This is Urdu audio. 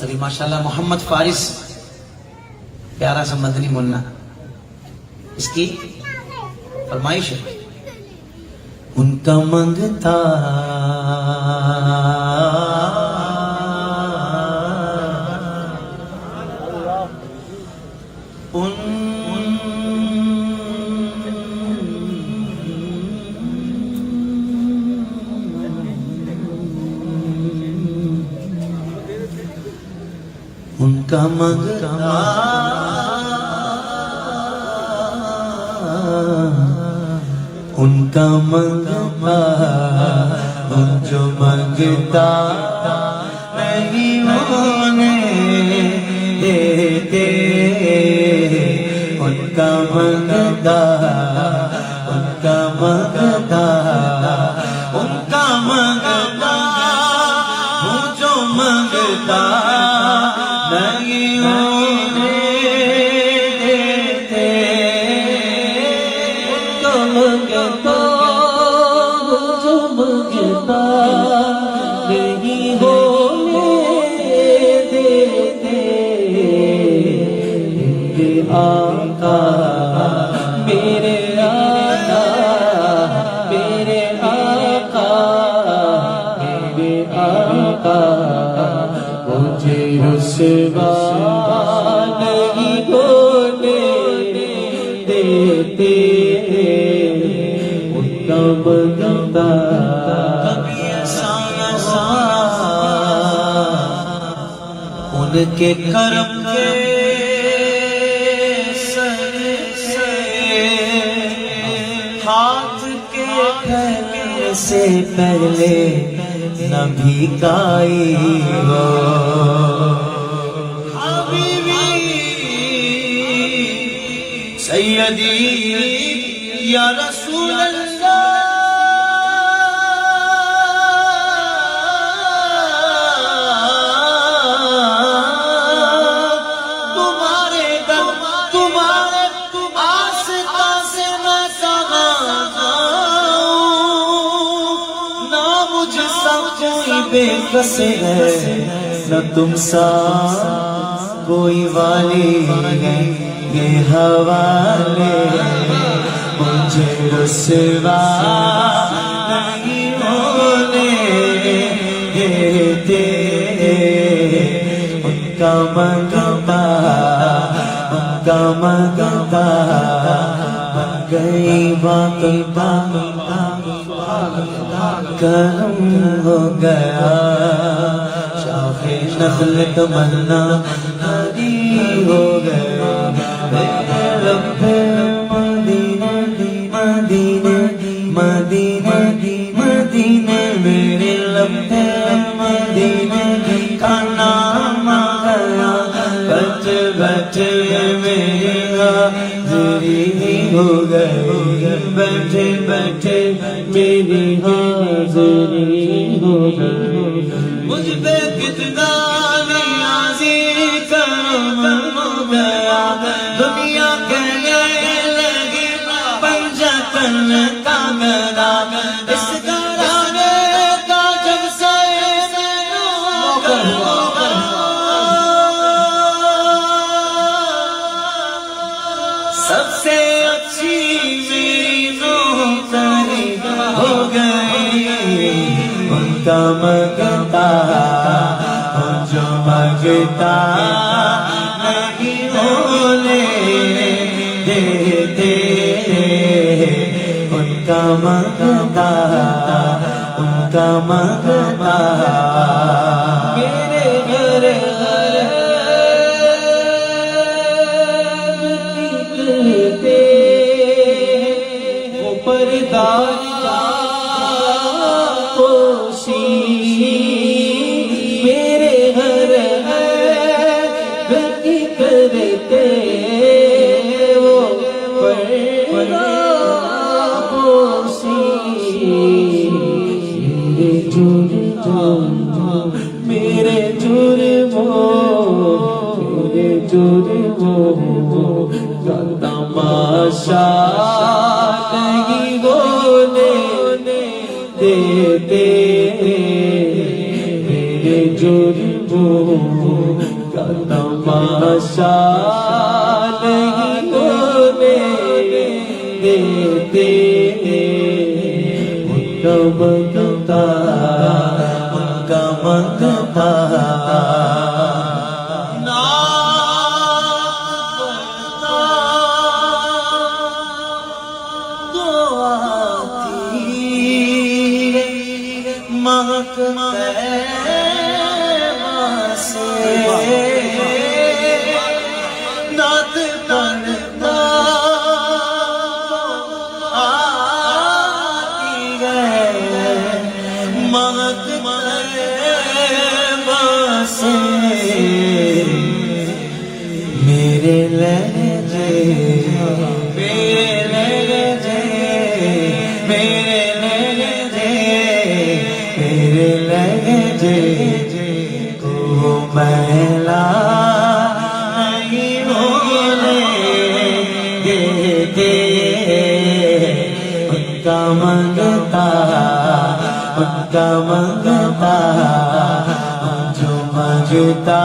وسلم. ماشاءاللہ محمد فارس پیارا سا مدنی منا، اس کی فرمائش ہے. ان کا منگتا ان کا منگتا ان کا منگتا ان جو منگتا نہیں ہونے دیتے. ان کا منگتا ان کا منگتا ان کا منگتا ہوں جو منگتا نہیں ہونے دیتے. ان کا منگتا جو منگتا نہیں ہونے دیتے. میرے آقا میرے آقا میرے آقا میرے آقا مجھے رسوا نہیں ہونے دیتے. ان کا منگتا کبھی ایسا ان کے کرم کے سر سے ہاتھ کے پھیلنے سے پہلے نہ بھیکائی ہو. حبیبی سیدی یا رسول اللہ تمہارے در تمہارے آستا سے میں سہاں نہ مجھ سا کوئی بے کس ہے نہ تم سا کوئی والی ہے. یہ حوالے مجھے رسوا نہیں ہونے دیتے. ان کا منگتا ان کا منگتا بن گئی باقی کرم ہو گیا. شاخ نخل تمنا ہری ہو گیا. رب مدینہ مدینہ مدینہ مدینہ میرے لب مدینہ کا نام آیا. بچ بچ میری حاضری ہو گئی. بیٹھے بیٹھے میری حاضری ہو گئی. مجھ پہ کتنا نیازی کرم ہو گیا. دنیا کہنے لگی پنجہ کرنے کا میرا اس گھرانے کا جب سے سب سے اچھی میری نوکری ہو گئی. ان کا منگتا جو منگتا نہیں ہونے دیتے. ان کا منگتا ان کا منگتا میرے گھر نکلتے وہ پردہ پوشی. میرے گھر گتی کرتے وہ پردہ پوشی. میرے جرم میرے جرموں کا تماشا نہیں ہونے دیتے. میرے جرموں تماشا نہیں ہونے دیتے ان کا منگتا نعت پڑھنا آتی ہے مہک سے میرے لہجے میرے لہجے میرے لہجے میرے لہجے کو میلا نہیں ہونے دیتے ان کا منگتا جو مانگتا